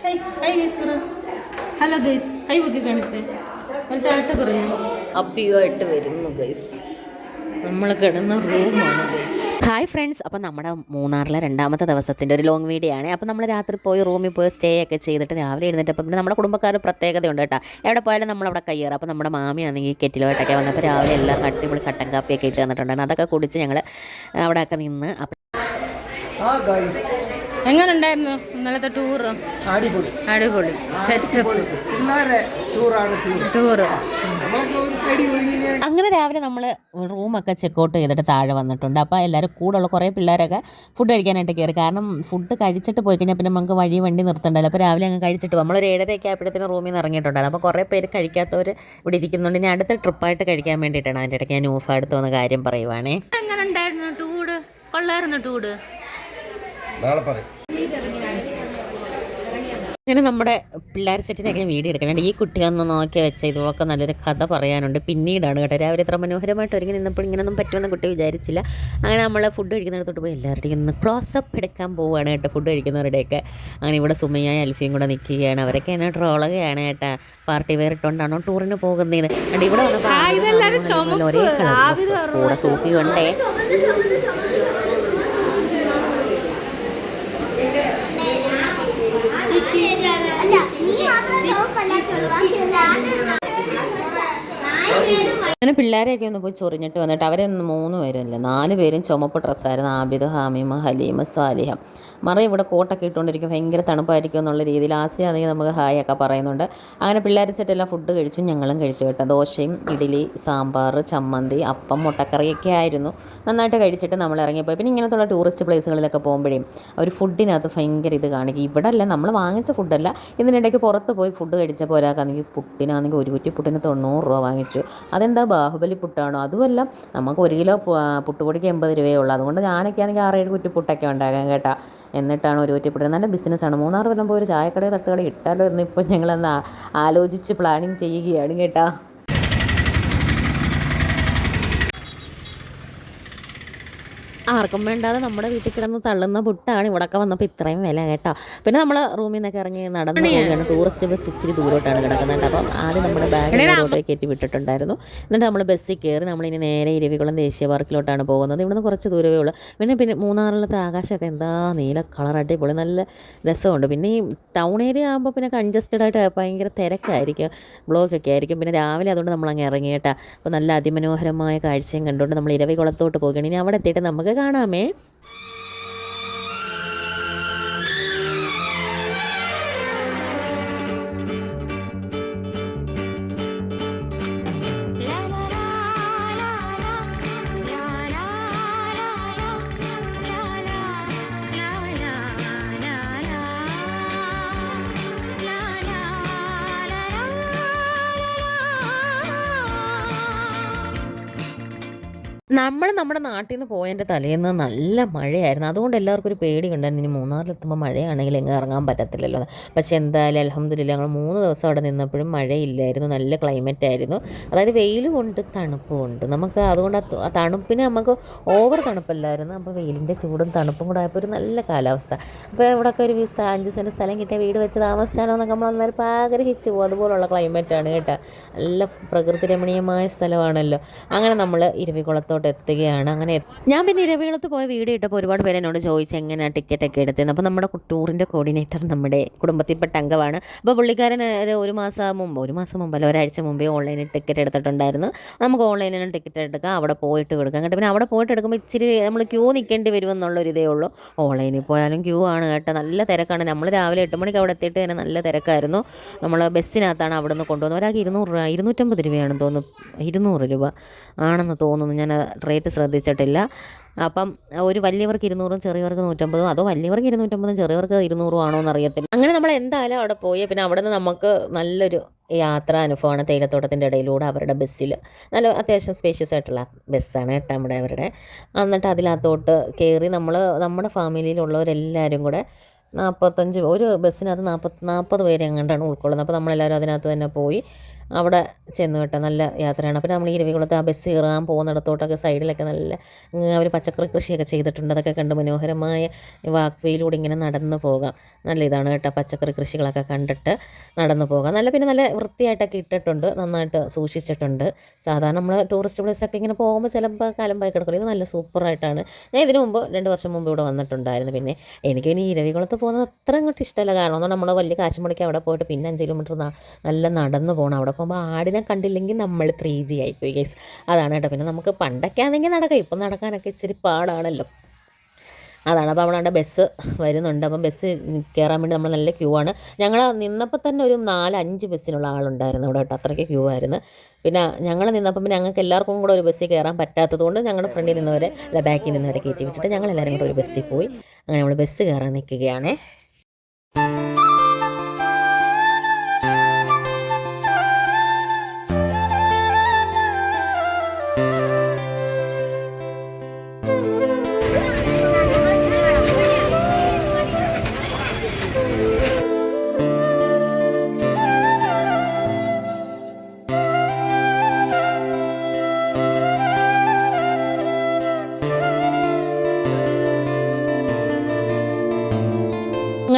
Hello guys, കൈ പൊക്കി കാണിച്ചേ. ടാറ്റ പറയാം. അപ്പിയുമായിട്ട് വരുന്നു ഗൈസ്. നമ്മൾ കിടന്ന റൂമാണ് ഗൈസ്. ഹായ് ഫ്രണ്ട്സ്, അപ്പോൾ നമ്മുടെ മൂന്നാറിലെ രണ്ടാമത്തെ ദിവസത്തിൻ്റെ ഒരു ലോങ് വീഡിയോ ആണ്. അപ്പോൾ നമ്മൾ രാത്രി പോയി റൂമിൽ പോയി സ്റ്റേ ഒക്കെ ചെയ്തിട്ട് രാവിലെ എഴുന്നേറ്റ് അപ്പോൾ പിന്നെ നമ്മുടെ കുടുംബക്കാർ പ്രത്യേകതയുണ്ട് കേട്ടോ. എവിടെ പോയാലും നമ്മളവിടെ കയ്യേറും. അപ്പോൾ നമ്മുടെ മാമിയാണെങ്കിൽ കെറ്റിലുമായിട്ടൊക്കെ വന്നപ്പോൾ രാവിലെ എല്ലാം അടിപൊളി കട്ടൻ കാപ്പിയൊക്കെ ഇട്ട് തന്നിട്ടുണ്ടായിരുന്നു. അതൊക്കെ കുടിച്ച് ഞങ്ങൾ അവിടെയൊക്കെ നിന്ന്. എങ്ങനെ ഉണ്ടായിരുന്നു ഇന്നലത്തെ ടൂറ്? അടിപൊളി അടിപൊളി സെറ്റപ്പ് ടൂറ്. അങ്ങനെ രാവിലെ നമ്മൾ റൂമൊക്കെ ചെക്കൗട്ട് ചെയ്തിട്ട് താഴെ വന്നിട്ടുണ്ട്. അപ്പോൾ എല്ലാവരും കൂടെയുള്ള കുറേ പിള്ളേരൊക്കെ ഫുഡ് കഴിക്കാനായിട്ട് കയറി. കാരണം ഫുഡ് കഴിച്ചിട്ട് പോയി കഴിഞ്ഞാൽ പിന്നെ നമുക്ക് വണ്ടി നിർത്തണ്ടല്ലോ. അപ്പോൾ രാവിലെ അങ്ങ് കഴിച്ചിട്ട് നമ്മളൊരു 7:30 ആയപ്പോഴത്തേനും റൂമിൽ നിന്ന് ഇറങ്ങിയിട്ടുണ്ടായിരുന്നു. അപ്പോൾ കുറേ പേര് കഴിക്കാത്തവർ ഇവിടെ ഇരിക്കുന്നുണ്ട്. ഇനി അടുത്ത ട്രിപ്പായിട്ട് കഴിക്കാൻ വേണ്ടിയിട്ടാണ്. അതിൻ്റെ ഇടയ്ക്ക് ഞാൻ ഊഫ് അടുത്ത് വന്ന കാര്യം പറയുവാണേ. എങ്ങനെ ഉണ്ടായിരുന്നു ടൂറ്? കൊള്ളായിരുന്നു ടൂറ്. നാളെ പറയും. അങ്ങനെ നമ്മുടെ പിള്ളേർ സെറ്റിനൊക്കെ വീഡിയോ എടുക്കാനുണ്ട്. ഈ കുട്ടിയൊന്ന് നോക്കി വെച്ച ഇതൊക്കെ നല്ലൊരു കഥ പറയാനുണ്ട്. പിന്നീടാണ് കേട്ടോ. രാവിലെ ഇത്ര മനോഹരമായിട്ട് ഒരുങ്ങി നിന്നപ്പോൾ ഇങ്ങനെയൊന്നും പറ്റുമെന്ന് കുട്ടി വിചാരിച്ചില്ല. അങ്ങനെ നമ്മൾ ഫുഡ് കഴിക്കുന്നിടത്തോട്ട് പോയി എല്ലാവരുടെയും ഒന്ന് ക്ലോസപ്പ് എടുക്കാൻ പോവുകയാണ് കേട്ടോ. ഫുഡ് കഴിക്കുന്നവരുടെയൊക്കെ അങ്ങനെ ഇവിടെ സുമയ്യ അൽഫിയും കൂടെ നിൽക്കുകയാണ്. അവരൊക്കെ എന്നെ ട്രോളുകയാണ് കേട്ടോ. പാർട്ടി വെയർ ഇട്ടുകൊണ്ടാണോ ടൂറിന് പോകുന്നത്? അതുകൊണ്ട് ഇവിടെ വന്നപ്പോൾ ഒരേ കളർ കൂടെ സൂഫി ഉണ്ടേ. അങ്ങനെ പിള്ളേരെയൊക്കെ ഒന്ന് പോയി ചൊറിഞ്ഞിട്ട് വന്നിട്ട് അവരൊന്ന് 3 പേരല്ലേ 4 പേരും ചുമപ്പ് ഡ്രസ്സായിരുന്നു. ആബിദ്, ഹാമിമ, ഹലീമ, സാലിഹ. ഇവിടെ കോട്ടൊക്കെ ഇട്ടുകൊണ്ടിരിക്കും. ഭയങ്കര തണുപ്പായിരിക്കും എന്നുള്ള രീതിയിൽ ആദ്യം നമുക്ക് ഹായൊക്കെ പറയുന്നുണ്ട്. അങ്ങനെ പിള്ളേർ സെറ്റെല്ലാം ഫുഡ് കഴിച്ചു. ഞങ്ങളും കഴിച്ചു കേട്ടോ. ദോശയും ഇഡ്ഡലി, സാമ്പാർ, ചമ്മന്തി, അപ്പം, മുട്ടക്കറിയൊക്കെ ആയിരുന്നു. നന്നായിട്ട് കഴിച്ചിട്ട് നമ്മൾ ഇറങ്ങിപ്പോയി. പിന്നെ ഇങ്ങനത്തുള്ള ടൂറിസ്റ്റ് പ്ലേസുകളിലൊക്കെ പോകുമ്പോഴേ അവർ ഫുഡിനകത്ത് ഭയങ്കര ഇത് കാണിക്കും. ഇവിടെ അല്ല, നമ്മൾ വാങ്ങിച്ച ഫുഡല്ല. ഇതിനിടയ്ക്ക് പുറത്ത് പോയി ഫുഡ് കഴിച്ചപ്പോൾ ഒരാൾക്കാണെങ്കിൽ പുട്ടിനാണെങ്കിൽ ഒരു കുറ്റി പുട്ടിന് 90 രൂപ വാങ്ങിച്ചു. അതെന്താ ബാഹുബലി പുട്ടാണോ? അതുമല്ല, നമുക്ക് 1 കിലോ പുട്ടുപൊടിക്ക് 80 രൂപയേ ഉള്ളൂ. അതുകൊണ്ട് ഞാനൊക്കെ ആണെങ്കിൽ 6-7 കുറ്റി പുട്ടൊക്കെ ഉണ്ടാകാൻ കേട്ടോ. എന്നിട്ടാണ് ഒരു കുറ്റി പുട്ട്. നല്ല ബിസിനസ്സാണ്. മൂന്നാർ വല്ലതും പോയി ഒരു ചായക്കടയോ തട്ടുകട ഇട്ടാലോ എന്നിപ്പോൾ ഞങ്ങളന്ന് ആലോചിച്ച് പ്ലാനിങ് ചെയ്യുകയാണ് കേട്ടോ. ആർക്കും വേണ്ടാതെ നമ്മുടെ വീട്ടിൽ കിടന്ന് തള്ളുന്ന പുട്ടാണ്. ഇവിടെയൊക്കെ വന്നപ്പോൾ ഇത്രയും വില കേട്ടോ. പിന്നെ നമ്മൾ റൂമിൽ നിന്നൊക്കെ ഇറങ്ങി നടന്നു പോവുകയാണ്. ടൂറിസ്റ്റ് ബസ് ഇച്ചിരി ദൂരോട്ടാണ് കിടക്കുന്നത്. അപ്പം ആദ്യം നമ്മുടെ ബാഗ് കയറ്റി വിട്ടിട്ടുണ്ടായിരുന്നു. എന്നിട്ട് നമ്മൾ ബസ്സിൽ കയറി നമ്മളിനി നേരെ ഇരവികുളം ദേശീയ പാർക്കിലോട്ടാണ് പോകുന്നത്. ഇവിടുന്ന് കുറച്ച് ദൂരമേ ഉള്ളൂ. പിന്നെ മൂന്നാറിലത്തെ ആകാശമൊക്കെ എന്താ നീല കളർ അടിപൊളി, നല്ല രസമുണ്ട്. പിന്നെ ഈ ടൗൺ ഏരിയ ആകുമ്പോൾ പിന്നെ കൺജസ്റ്റഡ് ആയിട്ട് ഭയങ്കര തിരക്കായിരിക്കും, ബ്ലോക്കൊക്കെ ആയിരിക്കും. പിന്നെ രാവിലെ അതുകൊണ്ട് നമ്മളങ്ങ് ഇറങ്ങി കേട്ടോ. അപ്പോൾ നല്ല അതിമനോഹരമായ കാഴ്ചയും കണ്ടുകൊണ്ട് നമ്മൾ ഇരവികുളത്തോട്ട് പോകുകയാണ്. ഇനി അവിടെ എത്തിയിട്ട് നമുക്ക് കാണാമേ. നമ്മുടെ നാട്ടിൽ നിന്ന് പോയതിൻ്റെ തലേന്ന് നല്ല മഴയായിരുന്നു. അതുകൊണ്ട് എല്ലാവർക്കും ഒരു പേടിയുണ്ടായിരുന്നു, ഇനി മൂന്നാറിലെത്തുമ്പോൾ മഴയാണെങ്കിൽ എങ്ങും ഇറങ്ങാൻ പറ്റത്തില്ലല്ലോ. പക്ഷേ എന്തായാലും അൽഹംദുലില്ലാ ഞങ്ങൾ 3 ദിവസം അവിടെ നിന്നപ്പോഴും മഴയില്ലായിരുന്നു. നല്ല ക്ലൈമറ്റ് ആയിരുന്നു. അതായത് വെയിലും ഉണ്ട് തണുപ്പും ഉണ്ട്. നമുക്ക് അതുകൊണ്ട് ആ തണുപ്പിന് നമുക്ക് ഓവർ തണുപ്പല്ലായിരുന്നു. അപ്പോൾ വെയിലിൻ്റെ ചൂടും തണുപ്പും കൂടെ ആയപ്പോൾ ഒരു നല്ല കാലാവസ്ഥ. അപ്പോൾ ഇവിടെയൊക്കെ ഒരു 5 സെൻറ്റ് സ്ഥലം കിട്ടിയ വീട് വെച്ച് താമസിച്ചാലോ എന്നൊക്കെ നമ്മൾ അന്നേരം ആഗ്രഹിച്ചു പോകും. അതുപോലുള്ള ക്ലൈമറ്റാണ് കേട്ടോ. നല്ല പ്രകൃതി രമണീയമായ സ്ഥലമാണല്ലോ. അങ്ങനെ നമ്മൾ ഇരവികുളത്തോട്ട് എത്തുകയാണ്. അങ്ങനെ ഞാൻ പിന്നെ ഇരവികുളത്ത് പോയ വീഡിയോ ഇട്ടപ്പോൾ ഒരുപാട് പേര് എന്നോട് ചോദിച്ചു എങ്ങനെയാണ് ടിക്കറ്റൊക്കെ എടുത്തത്. അപ്പോൾ നമ്മുടെ ടൂറിൻ്റെ കോർഡിനേറ്റർ നമ്മുടെ കുടുംബത്തിൽപ്പെട്ട അംഗമാണ്. അപ്പോൾ പുള്ളിക്കാരൻ ഒരു മാസം മുമ്പല്ല, ഒരാഴ്ച മുമ്പേ ഓൺലൈനിൽ ടിക്കറ്റ് എടുത്തിട്ടുണ്ടായിരുന്നു. നമുക്ക് ഓൺലൈനിൽ ടിക്കറ്റ് എടുക്കാം, അവിടെ പോയിട്ട് എടുക്കാം കേട്ടോ. പിന്നെ അവിടെ പോയിട്ട് എടുക്കുമ്പോൾ ഇച്ചിരി നമ്മൾ ക്യൂ നിൽക്കേണ്ടി വരുമെന്നുള്ളൊരിതേ ഉള്ളൂ. ഓൺലൈനിൽ പോയാലും ക്യൂ ആണ് കേട്ടോ. നല്ല തിരക്കാണ്. നമ്മൾ രാവിലെ 8 മണിക്ക് അവിടെ എത്തിയിട്ട് തന്നെ നല്ല തിരക്കായിരുന്നു. നമ്മൾ ബസ്സിനകത്താണ് അവിടെ നിന്ന് കൊണ്ടുവന്നത്. ഒരാൾക്ക് 200 രൂപ, 250 രൂപയാണെന്ന് തോന്നുന്നു. 200 രൂപ ആണെന്ന് തോന്നുന്നു. ഞാൻ റേറ്റ് ശ്രദ്ധിച്ചിട്ടില്ല. അപ്പം ഒരു വലിയവർക്ക് 200, ചെറിയവർക്ക് 150, അതോ വലിയവർക്ക് 250, ചെറിയവർക്ക് 200 ആണോ എന്നറിയത്തില്ല. അങ്ങനെ നമ്മൾ എന്തായാലും അവിടെ പോയി. പിന്നെ അവിടെ നിന്ന് നമുക്ക് നല്ലൊരു യാത്രാ അനുഭവമാണ്. തേയിലത്തോട്ടത്തിൻ്റെ ഇടയിലൂടെ അവരുടെ ബസ്സിൽ നല്ല അത്യാവശ്യം സ്പേഷ്യസ് ആയിട്ടുള്ള ബസ്സാണ് കേട്ടോ അവരുടെ. എന്നിട്ട് അതിനകത്തോട്ട് കയറി നമ്മുടെ ഫാമിലിയിലുള്ളവരെല്ലാവരും കൂടെ 45 ഒരു ബസ്സിനകത്ത് 40 പേരെ എങ്ങാണ്ടാണ് ഉൾക്കൊള്ളുന്നത്. അപ്പോൾ നമ്മളെല്ലാവരും അതിനകത്ത് തന്നെ പോയി. അവിടെ ചെന്ന് കേട്ടോ. നല്ല യാത്രയാണ്. പിന്നെ നമ്മൾ ഈ ഇരവികുളത്ത് ആ ബസ് കയറാൻ പോകുന്നിടത്തോട്ടൊക്കെ സൈഡിലൊക്കെ നല്ല അവർ പച്ചക്കറി കൃഷിയൊക്കെ ചെയ്തിട്ടുണ്ട്. അതൊക്കെ കണ്ട് മനോഹരമായ വാക്ക് വേയിലൂടെ ഇങ്ങനെ നടന്ന് പോകാം. നല്ല ഇതാണ് കേട്ടോ. പച്ചക്കറി കൃഷികളൊക്കെ കണ്ടിട്ട് നടന്നു പോകാം. പിന്നെ നല്ല വൃത്തിയായിട്ടൊക്കെ ഇട്ടിട്ടുണ്ട്, നന്നായിട്ട് സൂക്ഷിച്ചിട്ടുണ്ട്. സാധാരണ നമ്മൾ ടൂറിസ്റ്റ് പ്ലേസൊക്കെ ഇങ്ങനെ പോകുമ്പോൾ ചിലപ്പോൾ കലമ്പായി കിടക്കില്ല. ഇത് നല്ല സൂപ്പറായിട്ടാണ്. ഞാൻ ഇതിനു മുമ്പ് 2 വർഷം മുമ്പ് ഇവിടെ വന്നിട്ടുണ്ടായിരുന്നു. പിന്നെ എനിക്ക് ഇനി ഇരവികുളത്ത് പോകുന്നത് അത്ര അങ്ങോട്ട് ഇഷ്ടമല്ല. കാരണം നമ്മൾ വലിയ കാശ് മുടക്കി അവിടെ പോയിട്ട് പിന്നെ 5 കിലോമീറ്റർ നല്ല നടന്ന് പോകണം. അവിടെ പോകുമ്പോൾ ആടിനെ കണ്ടില്ലെങ്കിൽ നമ്മൾ 3G ആയിപ്പോയി ഗൈസ്. അതാണ് കേട്ടോ. പിന്നെ നമുക്ക് പണ്ടൊക്കെ ആണെങ്കിൽ നടക്കാം, ഇപ്പം നടക്കാനൊക്കെ ഇച്ചിരി പാടാണല്ലോ. അതാണ്. അപ്പോൾ അവിടെ ബസ് വരുന്നുണ്ട്. അപ്പം ബസ് കയറാൻ വേണ്ടി നമ്മൾ നല്ല ക്യൂ ആണ്. ഞങ്ങൾ നിന്നപ്പോൾ തന്നെ ഒരു 4-5 ബസ്സിനുള്ള ആളുണ്ടായിരുന്നു അവിടെ കേട്ടോ. അത്രയ്ക്ക് ക്യൂ ആയിരുന്നു. പിന്നെ ഞങ്ങൾ നിന്നപ്പം പിന്നെ ഞങ്ങൾക്ക് എല്ലാവർക്കും കൂടെ ഒരു ബസ്സിൽ കയറാൻ പറ്റാത്തതുകൊണ്ട് ഞങ്ങളുടെ ഫ്രണ്ടിൽ നിന്നവരെ അല്ല ബാക്കിൽ നിന്നവരെ കയറ്റി വിട്ടിട്ട് ഞങ്ങൾ എല്ലാവരും കൂടെ ഒരു ബസ്സിൽ പോയി. അങ്ങനെ നമ്മൾ ബസ് കയറാൻ നിൽക്കുകയാണേ.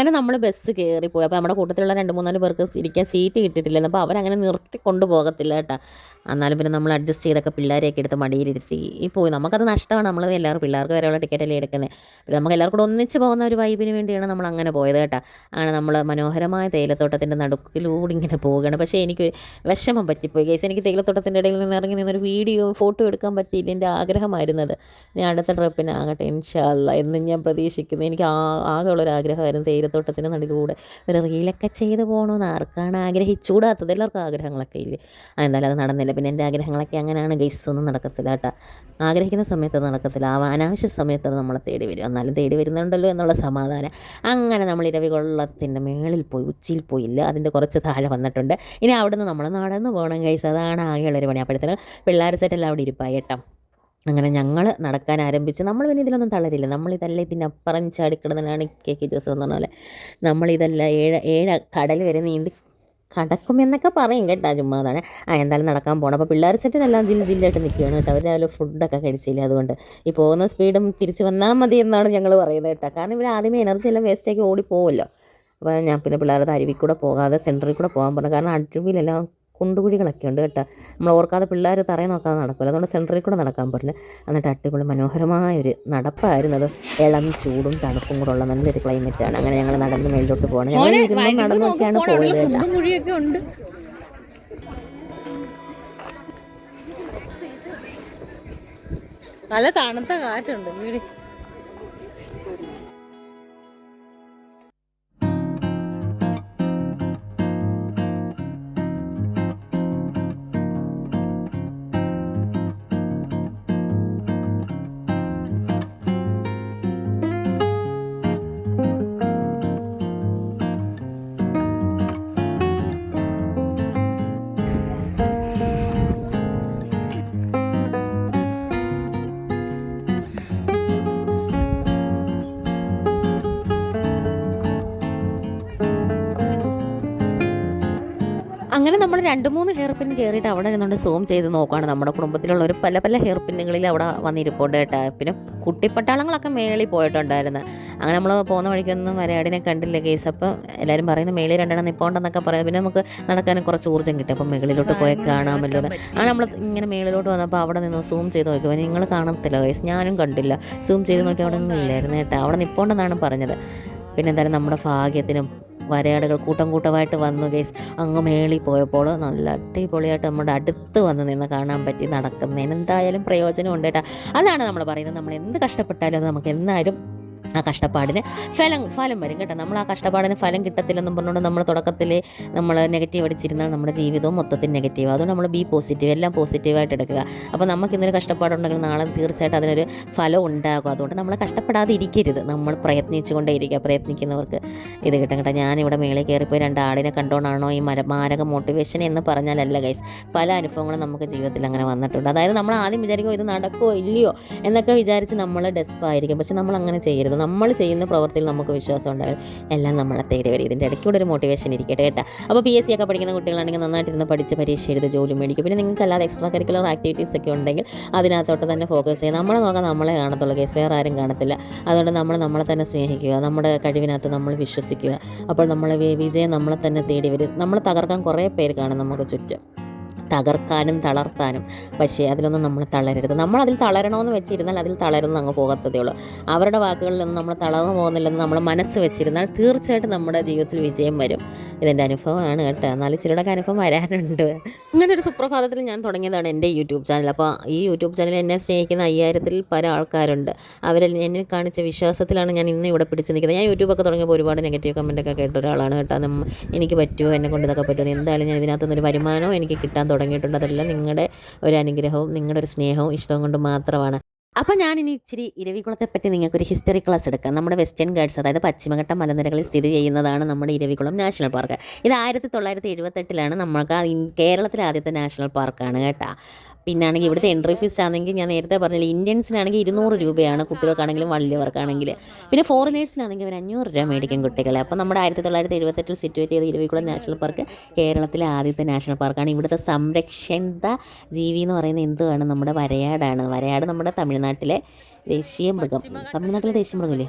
അങ്ങനെ നമ്മൾ ബസ് കയറിപ്പോയി. അപ്പോൾ നമ്മുടെ കൂട്ടത്തിലുള്ള 2-3 പേർക്ക് ഇരിക്കാൻ സീറ്റ് കിട്ടിയിട്ടില്ലായിരുന്നു. അപ്പോൾ അവരങ്ങനെ നിർത്തി കൊണ്ടുപോകത്തില്ല കേട്ടോ. എന്നാലും പിന്നെ നമ്മൾ അഡ്ജസ്റ്റ് ചെയ്തൊക്കെ പിള്ളേരെയൊക്കെ എടുത്ത് മടിയിലിരുത്തി പോയി. നമുക്കത് നഷ്ടമാണ്. നമ്മൾ പിള്ളേർക്ക് വരെയുള്ള ടിക്കറ്റല്ലേ എടുക്കുന്നത്. പിന്നെ നമുക്ക് എല്ലാവർക്കും കൂടെ ഒന്നിച്ച് പോകുന്ന ഒരു വൈബിന് വേണ്ടിയാണ് നമ്മൾ അങ്ങനെ പോയത് കേട്ടോ. അങ്ങനെ നമ്മൾ മനോഹരമായ തേയിലത്തോട്ടത്തിൻ്റെ നടുക്കിലൂടെ ഇങ്ങനെ പോവുകയാണ്. പക്ഷേ എനിക്ക് വിഷമം പറ്റിപ്പോയി ഗൈസ്. എനിക്ക് തേയിലത്തോട്ടത്തിൻ്റെ ഇടയിൽ നിന്ന് ഇറങ്ങി നിന്നൊരു വീഡിയോ ഫോട്ടോ എടുക്കാൻ പറ്റിയില്ല. എൻ്റെ ആഗ്രഹമായിരുന്നത്. ഇനി അടുത്ത ട്രിപ്പിന് ആകട്ടെ ഇൻഷാ അല്ലാഹ് എന്ന് ഞാൻ പ്രതീക്ഷിക്കുന്നു. എനിക്ക് ആകെയുള്ളൊരാഗ്രഹമായിരുന്നു തേയിലത്തോട്ടത്തിൻ്റെ നടുവിലൂടെ ഒരു റീലൊക്കെ ചെയ്ത് പോകണമെന്ന്. ആർക്കാണ് ആഗ്രഹിച്ചൂടാത്തത്? എല്ലാവർക്കും ആഗ്രഹങ്ങളൊക്കെ ഇല്ലേ? എന്തായാലും അത് നടന്നില്ല. പിന്നെ എൻ്റെ ആഗ്രഹങ്ങളൊക്കെ അങ്ങനെയാണ് ഗൈസ്. ഒന്നും നടക്കത്തില്ല കേട്ടോ. ആഗ്രഹിക്കുന്ന സമയത്ത് അത് നടക്കത്തില്ല. അനാവശ്യ സമയത്ത് അത് നമ്മളെ തേടി വരും. എന്നാലും തേടി വരുന്നുണ്ടല്ലോ എന്നുള്ള സമാധാനം. അങ്ങനെ നമ്മൾ ഇരവികുളത്തിൻ്റെ മേളിൽ പോയി, ഉച്ചിയിൽ പോയില്ല, അതിൻ്റെ കുറച്ച് താഴെ വന്നിട്ടുണ്ട്. ഇനി അവിടെ നിന്ന് നമ്മൾ നടന്ന് പോകണം ഗൈസ്. അതാണ് ആകെയുള്ളൊരു പണി. അപ്പോഴത്തേനും പിള്ളേർ സെറ്റെല്ലാം അവിടെ ഇരിപ്പായി കേട്ടോ. അങ്ങനെ ഞങ്ങൾ നടക്കാൻ ആരംഭിച്ച്. നമ്മൾ പിന്നെ ഇതിലൊന്നും തളരില്ല. നമ്മളിതെല്ലാം ഇതിനപ്പുറം ചാടിക്കിടുന്നതാണ് KK ജോസഫ് എന്ന് പറഞ്ഞ പോലെ. നമ്മളിതെല്ലാം ഏഴ് കടൽ വരെ നീന്തി കടക്കുമെന്നൊക്കെ പറയും കേട്ടോ. ചുമ്മാതാണ്. എന്തായാലും നടക്കാൻ പോകണം. അപ്പോൾ പിള്ളേർ സെറ്റിനെല്ലാം ജില്ലായിട്ട് നിൽക്കുകയാണ് കേട്ടോ. അവർ രാവിലെ ഫുഡൊക്കെ കഴിച്ചില്ല. അതുകൊണ്ട് ഈ പോകുന്ന സ്പീഡും തിരിച്ച് വന്നാൽ മതി എന്നാണ് ഞങ്ങൾ പറയുന്നത് കേട്ടോ. കാരണം ഇവർ ആദ്യമേ എനർജി എല്ലാം വേസ്റ്റാക്കി ഓടിപ്പോവുമല്ലോ. അപ്പോൾ ഞാൻ പിന്നെ പിള്ളേരുടെ അരുവിൽ കൂടെ പോകാതെ സെൻറ്ററിൽ കൂടെ പോകാൻ പറഞ്ഞു. കാരണം അരുവിയിലെല്ലാം കുണ്ടുകുഴികളൊക്കെ ഉണ്ട് കേട്ടോ. നമ്മൾ ഓർക്കാതെ പിള്ളേർ തറയെ നോക്കാതെ നടക്കില്ല. അതുകൊണ്ട് സെൻറ്ററിൽ കൂടെ നടക്കാൻ പറഞ്ഞു. എന്നിട്ട് അടിപൊളി മനോഹരമായൊരു നടപ്പായിരുന്നു. അത് ഇളം ചൂടും തണുപ്പും കൂടെ ഉള്ള നല്ലൊരു ക്ലൈമറ്റാണ്. അങ്ങനെ ഞങ്ങൾ നടന്ന് മേലോട്ട് പോകണം. ഞങ്ങൾ ഇരുന്നും നടന്നൊക്കെയാണ് പോയത് കേട്ടോ. നല്ല തണുത്ത കാറ്റുണ്ട് വീട്. അങ്ങനെ നമ്മൾ 2-3 ഹെയർ പിൻ കയറിയിട്ട് അവിടെ നിന്നുകൊണ്ട് സൂം ചെയ്ത് നോക്കുകയാണ്. നമ്മുടെ കുടുംബത്തിലുള്ള ഒരു പല ഹെയർ പിന്നുകളിൽ അവിടെ വന്നിരിപ്പുണ്ട് കേട്ടോ. പിന്നെ കുട്ടിപ്പട്ടാളങ്ങളൊക്കെ മേളിൽ പോയിട്ടുണ്ടായിരുന്നു. അങ്ങനെ നമ്മൾ പോകുന്ന വഴിക്കൊന്നും വരയാടിനെ കണ്ടില്ല കേസ്. അപ്പം എല്ലാവരും പറയുന്നത് മേളിൽ 2 നിൽപ്പുണ്ടെന്നൊക്കെ പറയാം. പിന്നെ നമുക്ക് നടക്കാനും കുറച്ച് ഊർജ്ജം കിട്ടും. അപ്പം മുകളിലോട്ട് പോയി കാണാമല്ലോ. അങ്ങനെ നമ്മൾ ഇങ്ങനെ മേളിലോട്ട് വന്നപ്പോൾ അവിടെ നിന്ന് സൂം ചെയ്ത് നോക്കിയപ്പോൾ നിങ്ങൾ കാണത്തില്ല കേസ്. ഞാനും കണ്ടില്ല. സൂം ചെയ്ത് നോക്കി അവിടെ ഒന്നും ഇല്ലായിരുന്നു കേട്ടോ. അവിടെ നിൽപ്പുണ്ടെന്നാണ് പറഞ്ഞത്. പിന്നെ എന്തായാലും നമ്മുടെ ഭാഗ്യത്തിനും വരയാടുകൾ കൂട്ടമായിട്ട് വന്നു ഗൈസ്. അങ്ങ് മേളിൽ പോയപ്പോൾ നല്ല അടിപൊളിയായിട്ട് നമ്മുടെ അടുത്ത് വന്ന് നിന്ന് കാണാൻ പറ്റി. നടക്കുന്നതിന് എന്തായാലും പ്രയോജനമുണ്ട് കേട്ടോ. അതാണ് നമ്മൾ പറയുന്നത്. നമ്മൾ എന്ത് കഷ്ടപ്പെട്ടാലും അത് നമുക്ക് എന്നാലും ആ കഷ്ടപ്പാടിന് ഫലം വരും കേട്ടോ. നമ്മൾ ആ കഷ്ടപ്പാടിന് ഫലം കിട്ടത്തില്ലെന്നും പറഞ്ഞുകൊണ്ട് നമ്മൾ തുടക്കത്തിൽ നമ്മൾ നെഗറ്റീവ് അടിച്ചിരുന്നാൽ നമ്മുടെ ജീവിതവും മൊത്തത്തിൽ നെഗറ്റീവ്. അതുകൊണ്ട് നമ്മൾ ബി പോസിറ്റീവ്, എല്ലാം പോസിറ്റീവായിട്ട് എടുക്കുക. അപ്പോൾ നമുക്ക് ഇന്നൊരു കഷ്ടപ്പാടുണ്ടെങ്കിൽ നാളെ തീർച്ചയായിട്ടും അതിനൊരു ഫലം ഉണ്ടാകും. അതുകൊണ്ട് നമ്മൾ കഷ്ടപ്പെടാതെ ഇരിക്കരുത്. നമ്മൾ പ്രയത്നിച്ചുകൊണ്ടേ ഇരിക്കുക. പ്രയത്നിക്കുന്നവർക്ക് ഇത് കിട്ടും കേട്ടോ. ഞാനിവിടെ മേളിൽ കയറിപ്പോയി 2 ആടിനെ കണ്ടുകൊണ്ടാണോ ഈ മാരക മോട്ടിവേഷൻ എന്ന് പറഞ്ഞാലല്ല ഗൈസ്. പല അനുഭവങ്ങളും നമുക്ക് ജീവിതത്തിൽ അങ്ങനെ വന്നിട്ടുണ്ട്. അതായത് നമ്മൾ ആദ്യം വിചാരിക്കുമോ ഇത് നടക്കുമോ ഇല്ലയോ എന്നൊക്കെ വിചാരിച്ച് നമ്മൾ ഡെസ്പായിരിക്കും. പക്ഷെ നമ്മൾ അങ്ങനെ ചെയ്യരുത്. നമ്മൾ ചെയ്യുന്ന പ്രവൃത്തിയിൽ നമുക്ക് വിശ്വാസം ഉണ്ടായാൽ എല്ലാം നമ്മളെ തേടി വരും. ഇതിൻ്റെ ഇടയ്ക്കൂടെ ഒരു മോട്ടിവേഷൻ ഇരിക്കട്ടെ കേട്ടോ. അപ്പോൾ PSC ഒക്കെ പഠിക്കുന്ന കുട്ടികളാണെങ്കിൽ നന്നായിട്ടിരുന്ന് പഠിച്ച് പരീക്ഷ എഴുതി ജോലി മേടിക്കും. പിന്നെ നിങ്ങൾക്ക് അല്ലാതെ എക്സ്ട്രാ കരിക്കുലർ ആക്ടിവിറ്റീസ് ഒക്കെ ഉണ്ടെങ്കിൽ അതിനകത്തോട്ട് തന്നെ ഫോക്കസ് ചെയ്യുക. നമ്മളെ നോക്കാൻ നമ്മളെ കാണത്തുള്ളൂ കേസ്, വേറെ ആരും കാണത്തില്ല. അതുകൊണ്ട് നമ്മളെ തന്നെ സ്നേഹിക്കുക, നമ്മുടെ കഴിവിനകത്ത് നമ്മൾ വിശ്വസിക്കുക. അപ്പോൾ വിജയം നമ്മളെ തന്നെ തേടി വരും. നമ്മൾ തകർക്കാൻ കുറേ പേര് കാണും നമുക്ക് ചുറ്റും, തകർക്കാനും തളർത്താനും. പക്ഷേ അതിലൊന്നും നമ്മൾ തളരരുത്. നമ്മളതിൽ തളരണമെന്ന് വെച്ചിരുന്നാൽ അതിൽ തളരുന്ന അങ്ങ് പോകത്തതേ ഉള്ളൂ. അവരുടെ വാക്കുകളിൽ നിന്ന് നമ്മൾ തളർന്നു പോകുന്നില്ലെന്ന് നമ്മൾ മനസ്സ് വെച്ചിരുന്നാൽ തീർച്ചയായിട്ടും നമ്മുടെ ജീവിതത്തിൽ വിജയം വരും. ഇതെൻ്റെ അനുഭവമാണ് കേട്ടോ. എന്നാലും ചിലരുടെയൊക്കെ അനുഭവം വരാനുണ്ട്. ഇങ്ങനെ ഒരു സുപ്രഭാതത്തിൽ ഞാൻ തുടങ്ങിയതാണ് എൻ്റെ യൂട്യൂബ് ചാനൽ. അപ്പോൾ ഈ യൂട്യൂബ് ചാനൽ എന്നെ സ്നേഹിക്കുന്ന 5000-ൽ പല ആൾക്കാരുണ്ട്. അവരിൽ എന്നെ കാണിച്ച വിശ്വാസത്തിലാണ് ഞാൻ ഇന്ന് ഇവിടെ പിടിച്ച് നിൽക്കുന്നത്. ഞാൻ യൂട്യൂബൊക്കെ തുടങ്ങിയപ്പോൾ ഒരുപാട് നെഗറ്റീവ് കമൻറ്റൊക്കെ കേട്ട ഒരാളാണ് കേട്ടോ. എനിക്ക് പറ്റുമോ, എന്നെ കൊണ്ട് ഇതൊക്കെ പറ്റുമോ? എന്തായാലും ഞാൻ ഇതിനകത്തുനിന്നൊരു വരുമാനവും എനിക്ക് കിട്ടാൻ തുടങ്ങിയിട്ടുണ്ട്. അതെല്ലാം നിങ്ങളുടെ ഒരു അനുഗ്രഹവും നിങ്ങളുടെ ഒരു സ്നേഹവും ഇഷ്ടവും കൊണ്ട് മാത്രമാണ്. അപ്പോൾ ഞാനിനി ഇച്ചിരി ഇരവികുളത്തെ പറ്റി നിങ്ങൾക്കൊരു ഹിസ്റ്ററി ക്ലാസ് എടുക്കാം. നമ്മുടെ വെസ്റ്റേൺ ഗാർഡ്സ്, അതായത് പശ്ചിമഘട്ട മലനിരകളിൽ സ്ഥിതി ചെയ്യുന്നതാണ് നമ്മുടെ ഇരവികുളം നാഷണൽ പാർക്ക്. ഇത് 1978 നമ്മൾക്ക് കേരളത്തിലെ ആദ്യത്തെ നാഷണൽ പാർക്കാണ് കേട്ടോ. പിന്നാണെങ്കിൽ ഇവിടുത്തെ എൻട്രി ഫീസ് ആണെങ്കിൽ ഞാൻ നേരത്തെ പറഞ്ഞില്ല, ഇന്ത്യൻസിനാണെങ്കിൽ 200 രൂപയാണ്, കുട്ടികൾക്കാണെങ്കിലും വലിയവർക്കാണെങ്കിൽ. പിന്നെ ഫോറിനേഴ്സിനാണെങ്കിൽ ഒരു 500 രൂപ മേടിക്കും കുട്ടികളെ. അപ്പോൾ നമ്മുടെ 1978 സിറ്റുവേറ്റ് ചെയ്ത ഇരവികുളം നാഷണൽ പാർക്ക് കേരളത്തിലെ ആദ്യത്തെ നാഷണൽ പാർക്കാണ്. ഇവിടുത്തെ സംരക്ഷിത ജീവി എന്ന് പറയുന്നത് എന്തുവാണ്? നമ്മുടെ വരയാടാണ്. വരയാട് നമ്മുടെ തമിഴ്നാട്ടിലെ ദേശീയ മൃഗം. തമിഴ്നാട്ടിലെ ദേശീയ മൃഗമില്ലേ?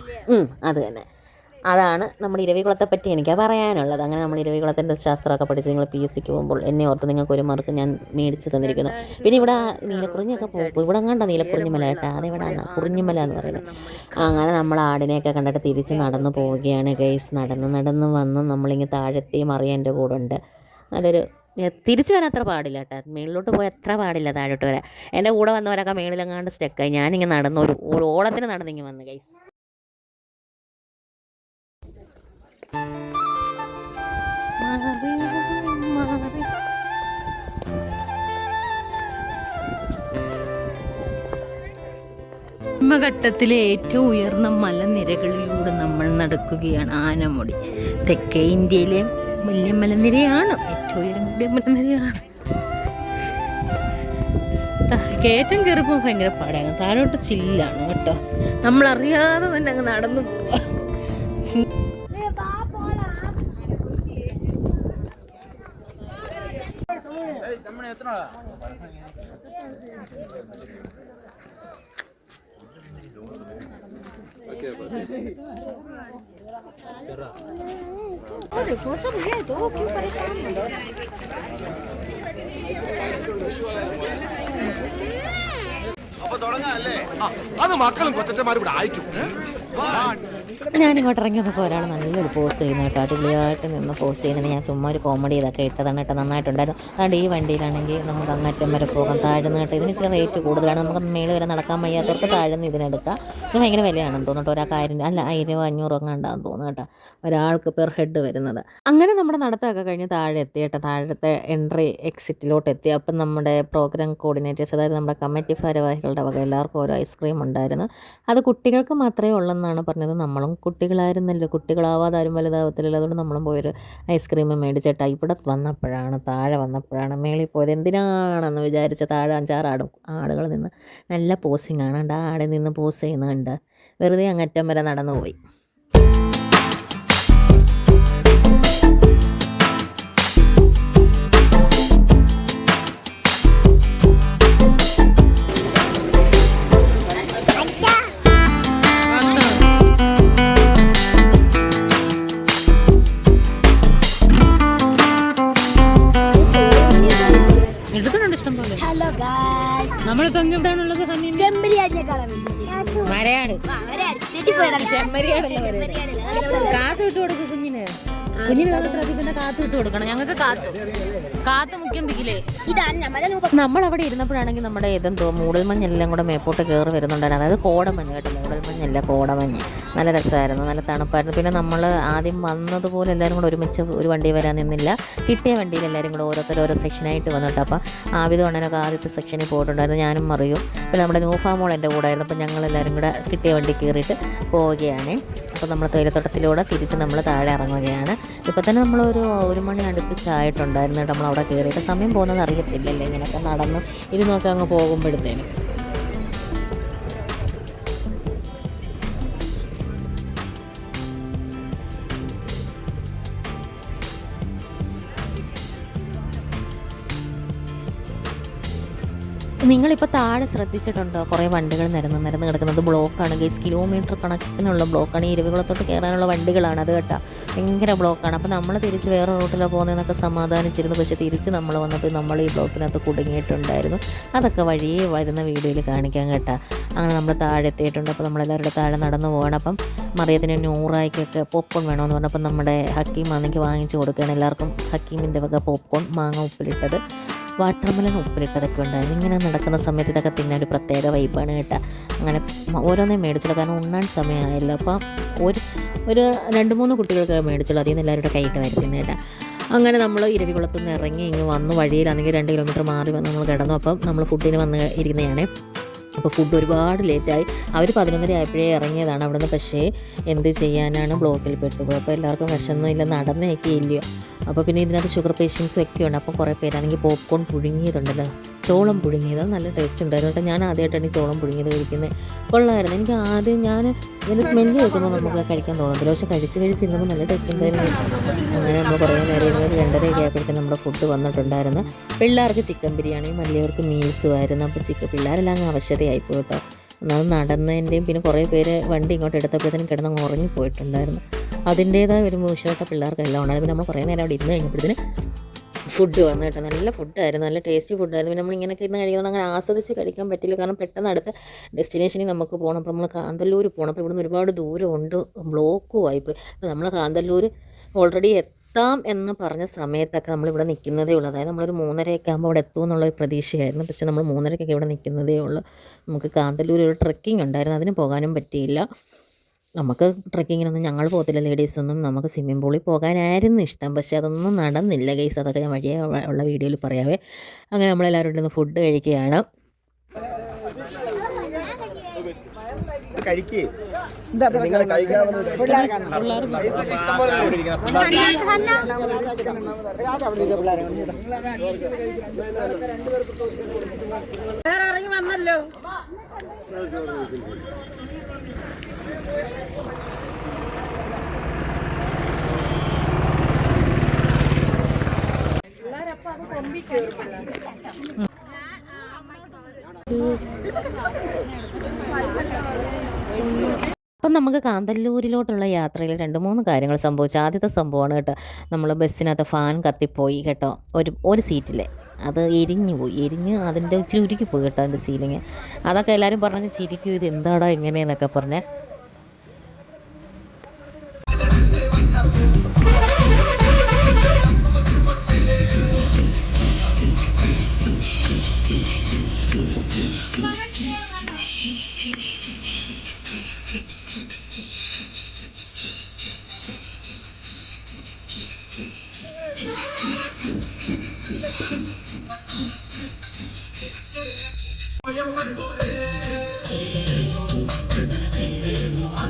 അത് തന്നെ. അതാണ് നമ്മുടെ ഇരവികുളത്തെ പറ്റി എനിക്ക് പറയാനുള്ളത്. അങ്ങനെ നമ്മൾ ഇരവികുളത്തിൻ്റെ ശാസ്ത്രമൊക്കെ പഠിച്ച് നിങ്ങൾ PSCക്ക് പോകുമ്പോൾ എന്നെ ഓർത്ത് നിങ്ങൾക്ക് ഒരു മാർക്ക് ഞാൻ മേടിച്ച് തന്നിരിക്കുന്നു. പിന്നെ ഇവിടെ നീലക്കുറിഞ്ഞൊക്കെ പോകും. ഇവിടെ കണ്ട നീലക്കുറിഞ്ഞിമല കേട്ടോ, അതെവിടെയാണ് കുറിഞ്ഞിമല എന്ന് പറയുന്നത്. അങ്ങനെ നമ്മൾ ആടിനെയൊക്കെ കണ്ടിട്ട് തിരിച്ച് നടന്നു പോവുകയാണ് ഗൈസ്. നടന്ന് വന്ന് നമ്മളിങ്ങനെ താഴെത്തി മറിയാൻ എൻ്റെ കൂടെ ഉണ്ട്. നല്ലൊരു തിരിച്ച് വരാൻ അത്ര പാടില്ല കേട്ടോ, മേളിലോട്ട് പോയി അത്ര പാടില്ല താഴോട്ട് വരാൻ. എൻ്റെ കൂടെ വന്നവരൊക്കെ മേളിലെങ്ങാണ്ട് സ്റ്റക്കായി. ഞാനിങ്ങനെ നടന്നു ഒരു ഓളത്തിന് നടന്നിങ്ങനെ വന്ന് ഗൈസ്. ഘട്ടത്തിലെ ഏറ്റവും ഉയർന്ന മലനിരകളിലൂടെ നമ്മൾ നടക്കുകയാണ്. ആനമുടി തെക്കേ ഇന്ത്യയിലെ വലിയ മലനിരയാണ്, ഏറ്റവും ഉയരം കൂടിയ മലനിരയാണ്. കയറ്റം കയറിപ്പോൾ ഭയങ്കര പാടാണ്, താഴോട്ട് ചില്ലാണ് കേട്ടോ. നമ്മളറിയാതെ തന്നെ അങ്ങ് നടന്നു പോവാ. देखो सब ये तो क्यों परेशान हो? അപ്പൊ തുടങ്ങാല്ലേ? അത് മക്കളും കൊച്ചന്മാരും ഇവിടെ അയക്കും. ഞാനിങ്ങോട്ട് ഇറങ്ങിയപ്പോൾ ഒരാൾ നല്ലൊരു പോസ് ചെയ്യുന്നു കേട്ടോ, അടിപൊളിയായിട്ട് നിന്ന് പോസ് ചെയ്യുന്നത്. ഞാൻ ചുമ്മാ ഒരു കോമഡി ഇതൊക്കെ ഇട്ടതാണ് കേട്ടോ, നന്നായിട്ടുണ്ടായിരുന്നു. അതുകൊണ്ട് ഈ വണ്ടിയിലാണെങ്കിൽ നമുക്ക് അങ്ങറ്റം വരെ പോകാം. താഴ്ന്ന് കേട്ടോ, ഇതിന് ഇച്ചിരി റേറ്റ് കൂടുതലാണ്. നമുക്ക് മേളിൽ വരെ നടക്കാൻ വയ്യാത്തവർക്ക് താഴ്ന്ന് ഇതിനെടുക്കാം. ഇത് ഭയങ്കര വിലയാണെന്ന് തോന്നുന്നു കേട്ടോ, ഒരാൾക്ക് 1000 അല്ല 1000 500 ഒക്കെ ഉണ്ടാകുമെന്ന് തോന്നുന്നു കേട്ടോ, ഒരാൾക്ക് പെർ ഹെഡ് വരുന്നത്. അങ്ങനെ നമ്മുടെ നടത്തമൊക്കെ കഴിഞ്ഞ് താഴെ എത്തി കേട്ടോ, താഴത്തെ എൻട്രി എക്സിറ്റിലോട്ട് എത്തി. അപ്പം നമ്മുടെ പ്രോഗ്രാം കോർഡിനേറ്റേഴ്സ്, അതായത് നമ്മുടെ കമ്മിറ്റി ഭാരവാഹികളുടെ വക എല്ലാവർക്കും ഓരോ ഐസ്ക്രീം ഉണ്ടായിരുന്നു. അത് കുട്ടികൾക്ക് മാത്രമേ ഉള്ളെന്നാണ് പറഞ്ഞത്. നമ്മളും കുട്ടികളായിരുന്നല്ലോ, കുട്ടികളാവാതെ ആരും വലുതാവത്തില്ലല്ലോ. അതുകൊണ്ട് നമ്മളും പോയൊരു ഐസ്ക്രീം മേടിച്ചിട്ടാ ഇവിടെ വന്നപ്പോഴാണ്, താഴെ വന്നപ്പോഴാണ് മേളിൽ പോയത്. എന്തിനാണെന്ന് വിചാരിച്ച താഴെ 5-6 ആടുകൾ നിന്ന് നല്ല പോസിങ് ആണ്. ആ ആടെ നിന്ന് പോസ് ചെയ്യുന്നുണ്ട്. വെറുതെ അങ്ങറ്റം വരെ നടന്നു പോയി. हेलो गाइस, നമ്മളിപ്പോ എവിടെയാണുള്ളത്? മരയാട് കാത്തു വിട്ട് കൊടുക്കും കുഞ്ഞിന്. ശ്രദ്ധിക്കേണ്ട, കാത്തു വിട്ട് കൊടുക്കണം. ഞങ്ങൾക്ക് കാത്തു മുഖ്യം പിക്കിലേ. നമ്മളവിടെ ഇരുന്നപ്പോഴാണെങ്കിൽ നമ്മുടെ ഇതെന്തോ മൂടൽമഞ്ഞെല്ലാം കൂടെ മേപ്പോട്ട് കയറി വരുന്നുണ്ടായിരുന്നു. അതായത് കോടമഞ്ഞ് കേട്ടോ, മൂടൽമഞ്ഞല്ല കോടമഞ്ഞ്. നല്ല രസമായിരുന്നു, നല്ല തണുപ്പായിരുന്നു. പിന്നെ നമ്മൾ ആദ്യം വന്നതുപോലെ എല്ലാവരും കൂടെ ഒരുമിച്ച് ഒരു വണ്ടി വരാൻ നിന്നില്ല. കിട്ടിയ വണ്ടിയിൽ എല്ലാവരും കൂടെ ഓരോ സെക്ഷനായിട്ട് വന്നിട്ട്. അപ്പോൾ ആവിധ അണ്ണനൊക്കെ ആദ്യത്തെ സെക്ഷനിൽ പോയിട്ടുണ്ടായിരുന്നു, ഞാനും അറിയും. പിന്നെ നമ്മുടെ നൂഫാമോൾ എൻ്റെ കൂടെ ആയിരുന്നു. അപ്പോൾ ഞങ്ങളെല്ലാവരും കൂടെ കിട്ടിയ വണ്ടി കയറിയിട്ട് പോവുകയാണ്. അപ്പോൾ നമ്മൾ തേയിലത്തോട്ടത്തിലൂടെ തിരിച്ച് നമ്മൾ താഴെ ഇറങ്ങുകയാണ്. ഇപ്പോൾ തന്നെ നമ്മളൊരു 1 മണി അടുപ്പിച്ചായിട്ടുണ്ടായിരുന്നു. നമ്മളവിടെ കയറിയിട്ട് സമയം പോകുന്നത് അറിയത്തില്ലല്ലോ, ഇങ്ങനെയൊക്കെ നടന്ന് ഇരുന്നൊക്കെ അങ്ങ് പോകുമ്പോഴത്തേനും. നിങ്ങളിപ്പോൾ താഴെ ശ്രദ്ധിച്ചിട്ടുണ്ടോ കുറേ വണ്ടികൾ നിരന്ന് കിടക്കുന്നത്? ബ്ലോക്കാണ് ഗൈസ്, കിലോമീറ്റർ കണക്കിനുള്ള ബ്ലോക്കാണ്. ഈ ഇരവികുളത്തോട്ട് കയറാനുള്ള വണ്ടികളാണ് അത് കേട്ടോ. ഭയങ്കര ബ്ലോക്കാണ്. അപ്പോൾ നമ്മൾ തിരിച്ച് വേറെ റൂട്ടിലാണ് പോകുന്നതെന്നൊക്കെ സമാധാനിച്ചിരുന്നു. പക്ഷേ തിരിച്ച് നമ്മൾ വന്നപ്പോൾ നമ്മൾ ഈ ബ്ലോക്കിനകത്ത് കുടുങ്ങിയിട്ടുണ്ടായിരുന്നു. അതൊക്കെ വഴിയേ വരുന്ന വീഡിയോയിൽ കാണിക്കാൻ കേട്ടോ. അങ്ങനെ നമ്മൾ താഴെ എത്തിയിട്ടുണ്ട്. അപ്പോൾ നമ്മളെല്ലാവരുടെ താഴെ നടന്നു പോകണം. അപ്പം മറിയത്തിന് നൂറായിക്കൊക്കെ പോപ്കോൺ വേണമെന്ന് പറഞ്ഞപ്പോൾ നമ്മുടെ ഹക്കീം ആണെങ്കിൽ വാങ്ങിച്ചു കൊടുക്കുകയാണ് എല്ലാവർക്കും. ഹക്കീമിൻ്റെ വക പോപ്കോൺ, മാങ്ങ ഉപ്പിലിട്ടത്, വാട്ടർമെലൻ ഉപ്പിലിട്ടതൊക്കെ ഉണ്ടായിരുന്നു. ഇങ്ങനെ നടക്കുന്ന സമയത്ത് ഇതൊക്കെ തിന്നാൻ ഒരു പ്രത്യേക വൈബാണ് കേട്ടോ. അങ്ങനെ ഓരോന്നേ മേടിച്ചുള്ളൂ, കാരണം ഉണ്ണാൻ സമയമായല്ലോ. അപ്പം ഒരു 2-3 കുട്ടികൾക്ക് മേടിച്ചുള്ളൂ. അതിൽ നിന്ന് എല്ലാവരുടെ കൈയിട്ട് വരുത്തുന്നത് കേട്ടോ. അങ്ങനെ നമ്മൾ ഇരവികുളത്തു നിന്ന് ഇറങ്ങി ഇങ്ങ് വന്നു. വഴിയിലാണെങ്കിൽ 2 കിലോമീറ്റർ മാറി വന്ന് നമ്മൾ കിടന്നു. അപ്പം നമ്മൾ ഫുഡിന് വന്ന് ഇരുന്നതാണ്. അപ്പോൾ ഫുഡ് ഒരുപാട് ലേറ്റായി. അവർ 11:30 ആയപ്പോഴേ ഇറങ്ങിയതാണ് അവിടെ നിന്ന്. പക്ഷേ എന്ത് ചെയ്യാനാണ്, ബ്ലോക്കിൽ പെട്ടുപോയി. അപ്പോൾ എല്ലാവർക്കും വിഷമൊന്നുമില്ല, നടന്നേക്കെ ഇല്ലയോ. അപ്പോൾ പിന്നെ ഇതിനകത്ത് ഷുഗർ പേഷ്യൻസും ഒക്കെ ഉണ്ട്. അപ്പോൾ കുറേ പേരാണെങ്കിൽ പോപ്കോൺ പുഴുങ്ങിയതുണ്ടല്ലോ, ചോളം പുഴുങ്ങിയത്, നല്ല ടേസ്റ്റ് ഉണ്ടായിരുന്നു കേട്ടോ. ഞാൻ ആദ്യമായിട്ടാണ് ഈ ചോളം പുഴുങ്ങിയത് കഴിക്കുന്നത്. കൊള്ളായിരുന്നു. എനിക്ക് ആദ്യം ഇതിൻ്റെ സ്മെല്ല് കേൾക്കുമ്പോൾ നമുക്ക് കഴിക്കാൻ തോന്നുന്നില്ല, പക്ഷേ കഴിച്ചിരുന്നപ്പോൾ നല്ല ടേസ്റ്റ് ഉണ്ടായിരുന്നു. അങ്ങനെ നമ്മൾ കുറേ നേരം ഇരുന്ന് 2:30 ആയപ്പോഴത്തേക്കും നമ്മുടെ ഫുഡ് വന്നിട്ടുണ്ടായിരുന്നു. പിള്ളേർക്ക് ചിക്കൻ ബിരിയാണിയും വലിയവർക്ക് മീൽസും ആയിരുന്നു. അപ്പോൾ പിള്ളേരെല്ലാം അങ്ങ് ആവശ്യതയായിപ്പോയി കേട്ടോ. ഒന്നാമത് നടന്നതിൻ്റെയും പിന്നെ കുറേ പേര് വണ്ടി ഇങ്ങോട്ട് എടുത്തപ്പോഴത്തേനും കിടന്ന് ഉറങ്ങിപ്പോയിട്ടുണ്ടായിരുന്നു. അതിൻ്റേതായ ഒരു മോശമായിട്ട് പിള്ളേർക്കെല്ലാം ഉണ്ടായിരുന്നു. പിന്നെ നമ്മൾ കുറേ നേരം അവിടെ ഇരുന്ന് കഴിഞ്ഞപ്പോഴത്തേന് ഫുഡ് വന്നു കേട്ടോ. നല്ല ഫുഡായിരുന്നു, നല്ല ടേസ്റ്റി ഫുഡായിരുന്നു. പിന്നെ നമ്മൾ ഇങ്ങനെയൊക്കെ ഇരുന്ന് കഴിക്കുന്നത് അങ്ങനെ ആസ്വദിച്ച് കഴിക്കാൻ പറ്റില്ല, കാരണം പെട്ടെന്ന് അടുത്ത ഡെസ്റ്റിനേഷനിൽ നമുക്ക് പോകണം. അപ്പോൾ നമ്മൾ കാന്തല്ലൂർ പോകണം. അപ്പോൾ ഇവിടുന്ന് ഒരുപാട് ദൂരമുണ്ട്, ബ്ലോക്കും ആയിപ്പോയി. അപ്പോൾ നമ്മൾ കാന്തല്ലൂർ ഓൾറെഡി എത്താം എന്ന് പറഞ്ഞ സമയത്തൊക്കെ നമ്മളിവിടെ നിൽക്കുന്നതേ ഉള്ളൂ. അതായത് നമ്മളൊരു 3:30 ആകുമ്പോൾ അവിടെ എത്തുമെന്നുള്ളൊരു പ്രതീക്ഷയായിരുന്നു. പക്ഷേ നമ്മൾ 3:30 ഇവിടെ നിൽക്കുന്നതേ ഉള്ളൂ. നമുക്ക് കാന്തല്ലൂർ ഒരു ട്രെക്കിംഗ് ഉണ്ടായിരുന്നു, അതിന് പോകാനും പറ്റിയില്ല. നമുക്ക് ട്രെക്കിങ്ങിനൊന്നും ഞങ്ങൾ പോകത്തില്ല ലേഡീസൊന്നും. നമുക്ക് സ്വിമ്മിംഗ് പൂളിൽ പോകാനായിരുന്നു ഇഷ്ടം, പക്ഷേ അതൊന്നും നടന്നില്ല ഗൈസ്. അതൊക്കെ ഞാൻ വഴിയേ ഉള്ള വീഡിയോയിൽ പറയാവേ. അങ്ങനെ നമ്മളെല്ലാവരും ഇരുന്ന് ഫുഡ് കഴിക്കുകയാണ്. ഇറങ്ങി വന്നല്ലോ. അപ്പം നമുക്ക് കാന്തല്ലൂരിലോട്ടുള്ള യാത്രയിൽ 2-3 കാര്യങ്ങൾ സംഭവിച്ചു. ആദ്യത്തെ സംഭവമാണ് കേട്ടോ, നമ്മൾ ബസ്സിനകത്ത് ഫാൻ കത്തിപ്പോയി കേട്ടോ. ഒരു സീറ്റിലെ അത് എരിഞ്ഞ് അതിൻ്റെ ഇച്ചിരി ഉരുക്കിപ്പോയി കേട്ടോ അതിൻ്റെ സീലിങ്. അതൊക്കെ എല്ലാവരും പറഞ്ഞ് ചിരിക്കും, ഇത് എന്താടാ ഇങ്ങനെയെന്നൊക്കെ പറഞ്ഞ്.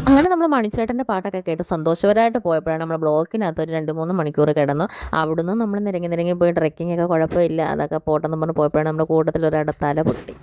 അങ്ങനെ നമ്മൾ മണിച്ചേട്ടൻ്റെ പാട്ടൊക്കെ കേട്ട് സന്തോഷപരമായിട്ട് പോയപ്പോഴാണ് നമ്മൾ ബ്ലോക്കിനകത്ത് ഒരു 2-3 മണിക്കൂർ കിടന്നു. അവിടുന്ന് നമ്മൾ നിരങ്ങി പോയി ട്രെക്കിങ്ങൊക്കെ കുഴപ്പമില്ല, അതൊക്കെ പോട്ടെന്ന് പറഞ്ഞ് പോയപ്പോഴാണ് നമ്മുടെ കൂട്ടത്തിൽ ഒരാളുടെ തല പൊട്ടി.